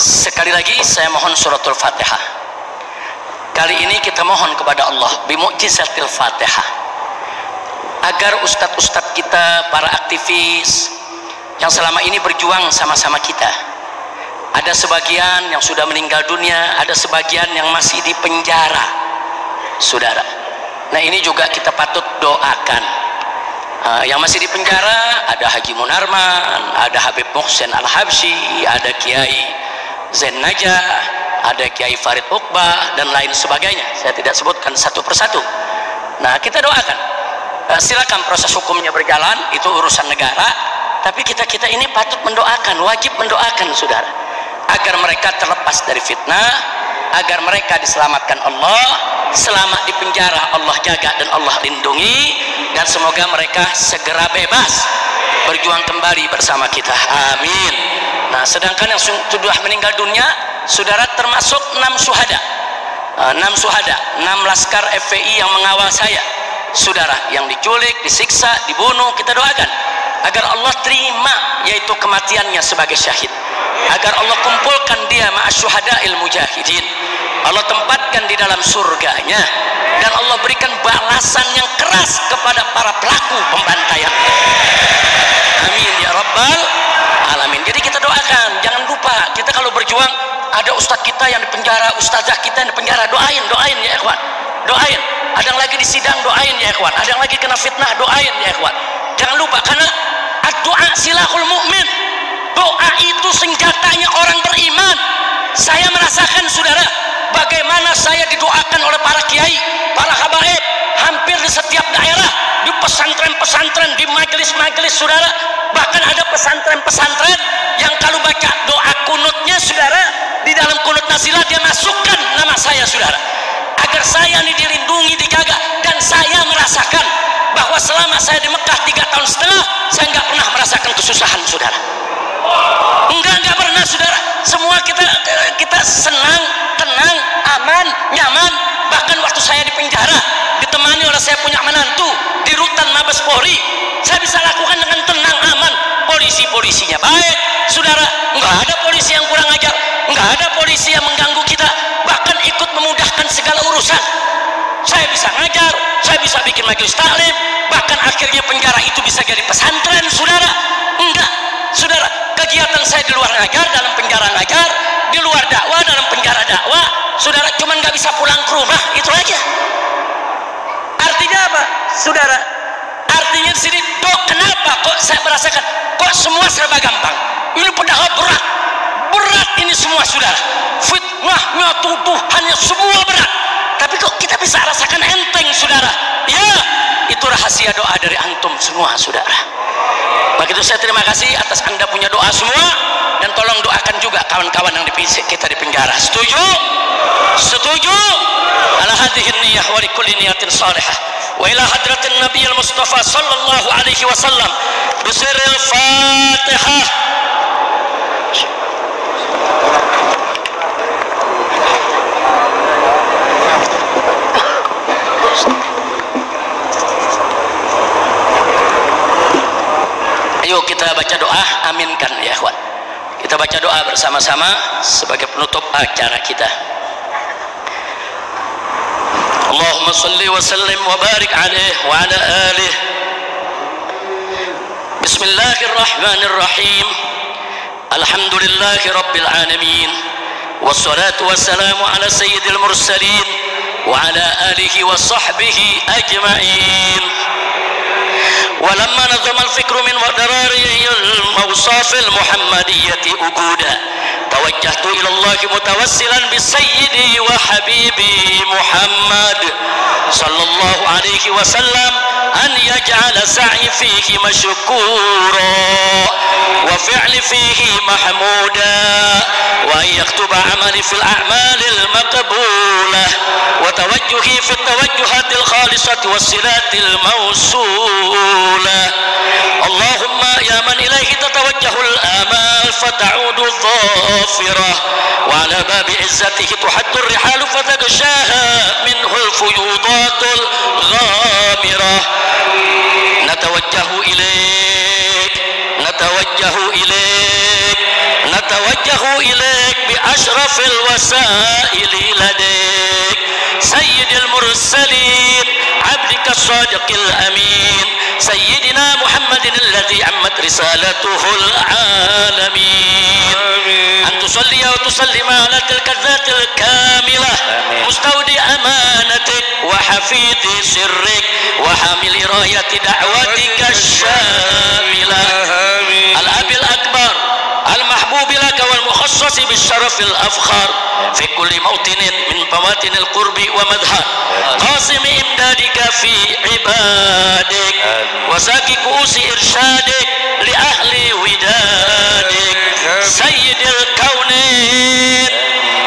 Sekali lagi saya mohon suratul Fatihah. Kali ini kita mohon kepada Allah bimu'jizatil Fatihah, agar ustadz-ustadz kita, para aktivis yang selama ini berjuang sama-sama kita, ada sebagian yang sudah meninggal dunia, ada sebagian yang masih di penjara, saudara. Nah, ini juga kita patut doakan. Yang masih di penjara ada Haji Munarman, ada Habib Muhsin Al-Habsyi, ada Kiai Zain Najah, ada Kiai Farid Uqbah, dan lain sebagainya. Saya tidak sebutkan satu persatu. Nah, kita doakan. Silakan proses hukumnya berjalan, itu urusan negara. Tapi kita ini patut mendoakan, wajib mendoakan, saudara, agar mereka terlepas dari fitnah, agar mereka diselamatkan Allah, selama di penjara Allah jaga dan Allah lindungi, dan semoga mereka segera bebas berjuang kembali bersama kita. Amin. Nah, sedangkan yang sudah meninggal dunia, saudara, termasuk 6 syuhada, 6 laskar FPI yang mengawal saya, saudara, yang diculik, disiksa, dibunuh. Kita doakan agar Allah terima yaitu kematiannya sebagai syahid, agar Allah kumpulkan dia ma'as syuhada'il mujahidin, Allah tempatkan di dalam surganya, dan Allah berikan balasan yang keras kepada para pelaku pembantaian. Amin ya rabbal alamin. Jadi kita doakan, jangan lupa kita kalau berjuang, ada ustadz kita yang di penjara, ustazah kita yang di penjara, doain ya ikhwan, doain. Ada yang lagi di sidang, doain ya ikhwan. Ada yang lagi kena fitnah, doain ya ikhwan. Jangan lupa, karena doa silahul mu'min, doa itu senjatanya orang beriman. Saya merasakan, saudara, bagaimana saya didoakan oleh para kiai, para habaib, hampir di setiap daerah, di pesantren-pesantren, di majelis-majelis, saudara. Bahkan ada pesantren-pesantren yang kalau baca doa kunutnya, saudara, di dalam kunut nazilah dia masukkan nama saya, saudara, agar saya ini dilindungi, dijaga. Dan saya merasakan bahwa selama saya di Mekah 3,5 tahun, saya nggak pernah merasakan kesusahan, saudara. Enggak pernah, saudara. Semua kita senang, tenang, aman, nyaman. Bahkan waktu saya di penjara ditemani oleh saya punya menantu di rutan Mabes Polri, saya bisa lakukan dengan tenang, aman. Polisi-polisinya baik, saudara. Nggak ada polisi yang kurang ajar, nggak ada polisi yang mengganggu kita, bahkan ikut memudahkan segala urusan. Saya bisa ngajar, saya bisa bikin majelis taklim, bahkan akhirnya penjara itu bisa jadi pesantren, saudara. Enggak, saudara, kegiatan saya di luar ngajar, dalam penjara ngajar, di luar dakwah, dalam penjara dakwah, saudara, cuman nggak bisa pulang ke rumah, itu aja. Artinya apa, saudara? Artinya di sini, dok, kenapa kok saya merasakan kok semua serba gampang? Ini padahal berat, berat ini semua, saudara. Fitnahnya, tuduhannya semua berat. Tapi kok kita bisa rasakan enteng, saudara? Ya, itu rahasia doa dari antum semua, saudara. Maka itu saya terima kasih atas Anda punya doa semua, dan tolong doakan juga kawan-kawan yang kita di penjara. Setuju? Setuju? Ala hadhihi niyah wa likulli niyatin salihah. Wa ila hadratin Nabiyil Mustafa sallallahu alaihi wasallam bisirril Fatihah. Ayo kita baca doa, aminkan ya kawan. Kita baca doa bersama-sama sebagai penutup acara kita. Allahumma salli wa sallim wa barik alaihi wa ala alihi. Bismillahirrahmanirrahim. Alhamdulillahi rabbil alamin. Wassalatu wassalamu ala sayyidil mursalin wa ala alihi wa sahbihi ajma'in. ولما نظم الفكر من ودراري الموصاف المحمدية أجودا توجهت إلى الله متوسلا بسيدي وحبيبي محمد صلى الله عليه وسلم أن يجعل سعي فيه مشكورا وفعل فيه محمودا وأن يكتب عملي في الأعمال المقبولة وتوجهي في التوجهات الخالصة والصلات الموصولة. اللهم يا من إليه تتوجه الآمال فتعود ظافرة وعلى باب عزته تحد الرحال فتغشاها منه الفيوضات الغامرة. نتوجه إليك نتوجه إليك نتوجه إليك بأشرف الوسائل لديك سيد المرسلين عبدك الصادق الأمين سيدنا محمد الذي عمت رسالته العالمين. أن تصلي وتسلم على تلك الذات الكاملة مستودع أمانتك وحفيظ سرك وحامل راية دعوتك الشاملة الأب الأكبر المحبوب لك والمخصص بالشرف الأفخر في كل موطن من مواطن القرب ومظهر قاسم إمدادك في عبادك وساقي كؤوس إرشادك لأهل ودادك سيد الكونين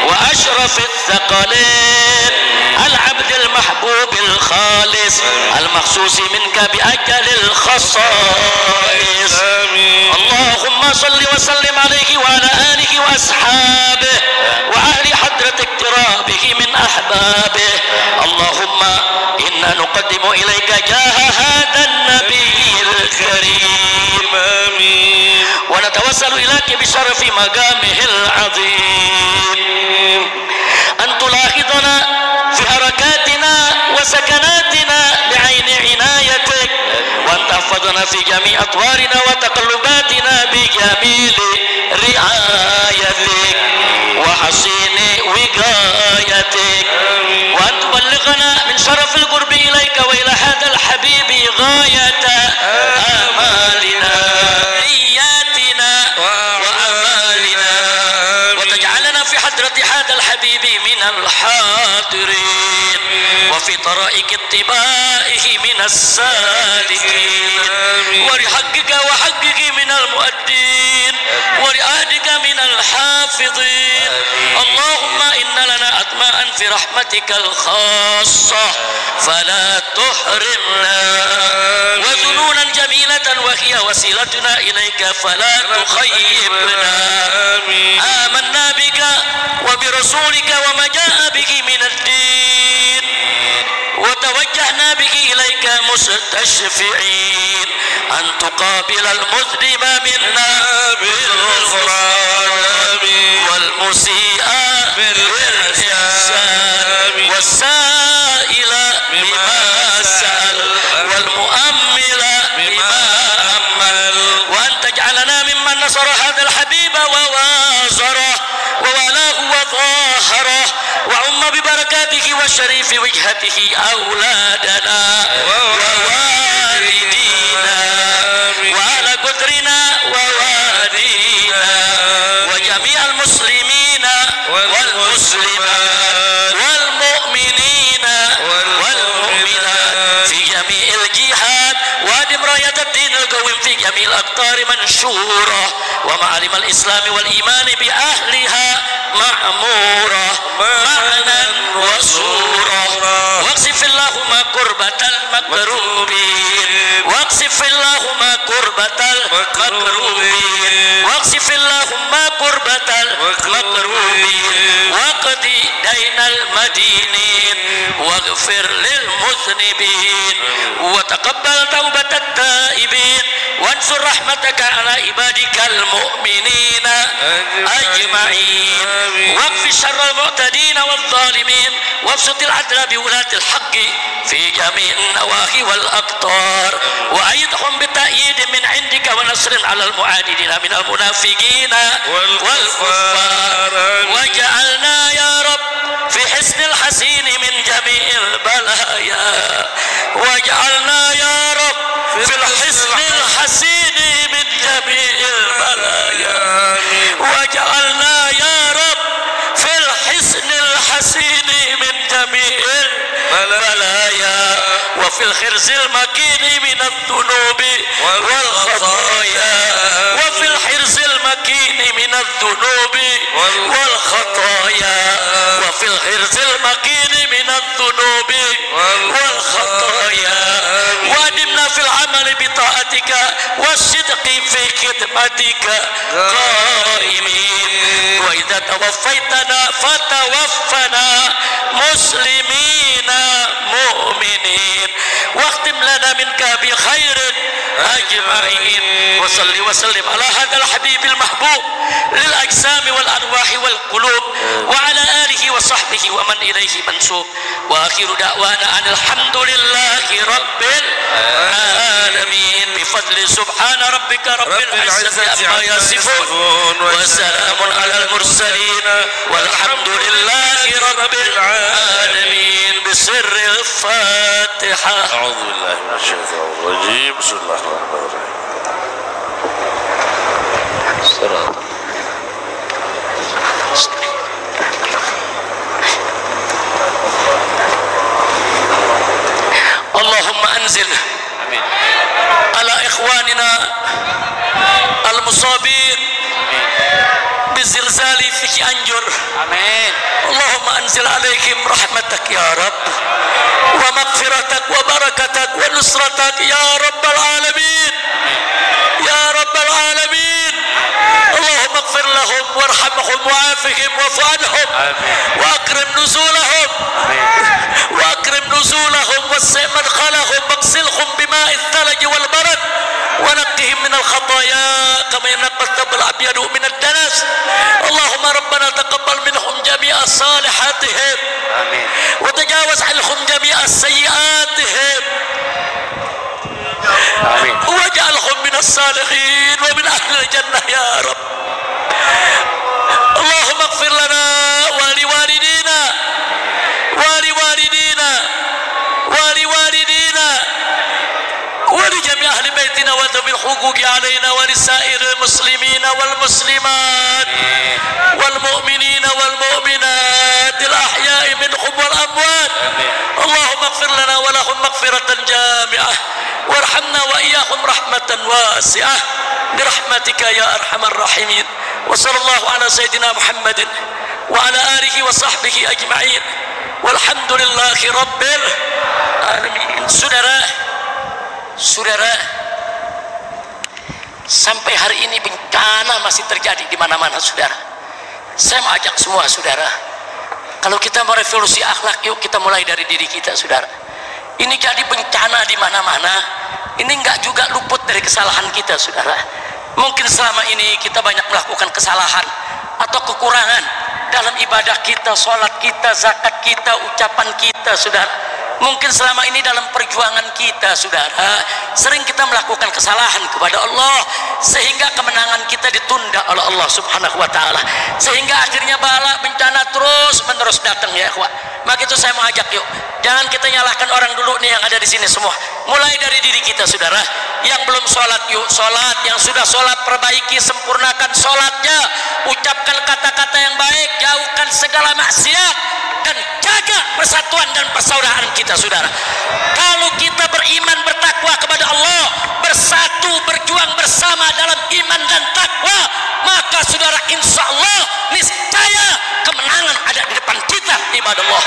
وأشرف الثقلين العبد المحبوب الخالص المخصوص منك بأجل الخصائص. اللهم صل وسلم عليه وعلى آله وأصحابه وأهل حضرة اقترابه من أحبابه. اللهم إنا نقدم إليك جاه هذا النبي الكريم ونتوسل إليك بشرف مقامه العظيم أن تلاحظنا في حركاتنا وسكناتنا بعين عنايتك وأن تحفظنا في جميع أطوارنا وتقلباتنا بجميل رعايتك وحسين وقايتك وأن تبلغنا من شرف القرب إليك وإلى هذا الحبيب غاية آمالنا نياتنا وأمالنا وتجعلنا في حضرة هذا الحبيب من الحاضرين وفي طرائق اتباعه من السالكين ولحقك وحقك من المؤدين ولعهدك من الحافظين. اللهم إن لنا أطماء في رحمتك الخاصة فلا تحرمنا وظنونا جميلة وهي وسيلتنا إليك فلا تخيبنا. آمنا بك وبرسولك وما جاء به وتوجهنا به إليك مستشفعين أن تقابل المذنب منا بالغفران والمسيء بالإحسان والسائل بما سأل والمؤمل بما أمل وأن تجعلنا ممن نصر هذا الحبيب ووازره وولاه وظاهره وعم ببركاته وشريف وجهته أولادنا ووالدينا وعلى قدرنا ووالدينا وجميع المسلمين والمسلمات والمؤمنين والمؤمنات في جميع الجهات وادم راية الدين القويم في جميع الأقطار منشورة ومعالم الإسلام والإيمان بأهلها معمورة معنى وصورة واقصف اللهم كربة المكروبين واقصف اللهم كربة المكروبين واقصف اللهم كربة المكروبين واقضي دين المدينين واغفر للمذنبين وتقبل توبة التائبين وانصر رحمتك على عبادك المؤمنين أجمعين واكف شر المعتدين والظالمين وابسط العدل بولاة الحق في جميع النواحي والأقطار وأيدهم بتأييد من عندك ونصر على المعاندين من المنافقين والكفار واجعلنا يا رب في حسن الحسين من جميع البلايا واجعلنا يا رب في الحسن الحسين من جميع البلايا واجعلنا يا رب في الحسن الحسين من جميع البلايا وفي الخرز المكين من الذنوب والخطايا وفي الحرز المكين من الذنوب والخطايا وفي الحرز المكين من الذنوب والخطايا وادمنا في العمل بطاعتك والصدق في خدمتك قائمين وإذا توفيتنا فتوفنا مسلمين مؤمنين واختم لنا منك بخير أجمعين وصل وسلم على هذا الحبيب المحبوب للأجسام والأرواح والقلوب وعلى آله وصحبه ومن إليه منسوب وآخر دعوانا أن الحمد لله رب العالمين بفضل سبحان ربك رب العزة عما يصفون وسلام على المرسلين والحمد لله رب العالمين بسر الفاتحة. أعوذ بالله من الشيطان الرجيم بسم الله الرحمن الرحيم. اللهم أنزل على إخواننا المصابين بالزلزال في أنجر آمين. اللهم أنزل عليهم رحمتك يا رب ومغفرتك وبركتك ونصرتك يا رب العالمين يا رب العالمين. اللهم اغفر لهم وارحمهم وعافهم واعف عنهم واكرم نزولهم واكرم نزولهم وسع مدخلهم واغسلهم بماء الثلج والبرد ونقهم من الخطايا كما ينقى الثوب الابيض من الدنس. اللهم ربنا تقبل منهم جميع صالحاتهم وتجاوز عنهم جميع سيئاتهم واجعلهم من الصالحين ومن اهل الجنه يا رب. اللهم اغفر لنا ولوالدينا ولوالدينا ولجميع اهل بيتنا وذوي الحقوق علينا ولسائر المسلمين والمسلمات والمؤمنين والمؤمنات الاحياء منهم والاموات. اللهم اغفر لنا ولهم مغفرة جامعة وارحمنا واياهم رحمة واسعة برحمتك يا ارحم الراحمين. وصلى الله على سيدنا محمد وعلى آله وصحبه أجمعين والحمد لله رب العالمين. Saudara, sampai hari ini bencana masih terjadi di mana-mana saudara. Saya mengajak semua saudara, kalau kita mau revolusi akhlak, yuk kita mulai dari diri kita saudara. Ini jadi bencana di mana-mana. Ini enggak juga luput dari kesalahan kita, saudara. Mungkin selama ini kita banyak melakukan kesalahan atau kekurangan dalam ibadah kita, sholat kita, zakat kita, ucapan kita, saudara. Mungkin selama ini dalam perjuangan kita, saudara, sering kita melakukan kesalahan kepada Allah, sehingga kemenangan kita ditunda oleh Allah Subhanahu wa ta'ala, sehingga akhirnya bala bencana terus menerus datang, ya ikhwah. Maka itu saya mau ajak, yuk, jangan kita nyalahkan orang dulu nih yang ada di sini semua. Mulai dari diri kita, saudara. Yang belum sholat, yuk sholat. Yang sudah sholat, perbaiki, sempurnakan sholatnya. Ucapkan kata-kata yang baik, jauhkan segala maksiat, dan jaga persatuan dan persaudaraan kita, saudara. Kalau kita beriman, bertakwa kepada Allah, bersatu, berjuang bersama dalam iman dan takwa, maka saudara, insya Allah niscaya kemenangan ada di depan kita, ibadallah.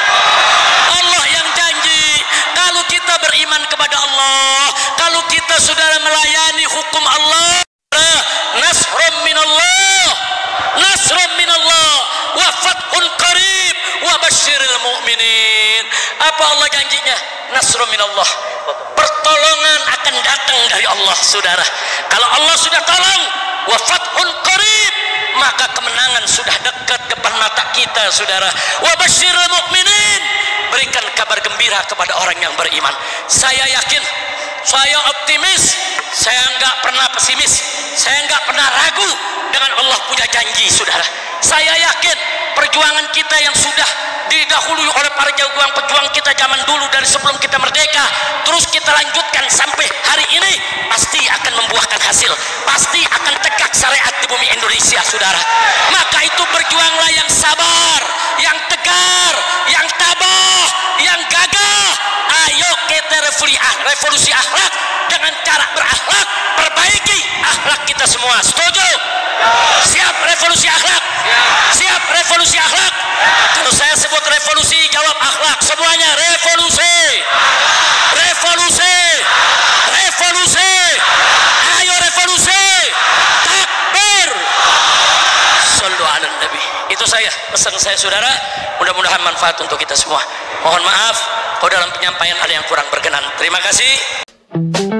Allah yang janji, kalau kita beriman kepada Allah, kalau kita saudara melayani hukum Allah, nasrun minallah, nasrun minallah, wa fathun qarib, wa basyiril mu'minin. Apa Allah janjinya? Nasrun minallah, pertolongan akan datang dari Allah, saudara. Kalau Allah sudah tolong, wa fathun qarib, maka kemenangan sudah dekat depan mata kita, saudara. Wa basyiril mu'minin, berikan kabar gembira kepada orang yang beriman. Saya yakin, saya optimis, saya enggak pernah pesimis, saya enggak pernah ragu dengan Allah punya janji, saudara. Saya yakin perjuangan kita yang sudah didahului oleh para pejuang kita zaman dulu, dari sebelum kita merdeka, terus kita lanjutkan sampai hari ini, pasti akan membuahkan hasil, pasti akan tegak syariat di bumi Indonesia, saudara. Maka itu berjuanglah yang sabar, yang tegar, yang tabah, yang gagah. Ayo kita revolusi akhlak dengan cara berakhlak, perbaiki akhlak kita semua. Setuju? Siap revolusi akhlak? Siap revolusi akhlak? Kalau saya sebut revolusi, jawab akhlak. Semuanya revolusi, revolusi, revolusi. Ayo revolusi, takbir, sallu ala nabi. Itu saya, pesan saya, saudara. Mudah-mudahan manfaat untuk kita semua. Mohon maaf kalau dalam penyampaian ada yang kurang berkenan. Terima kasih.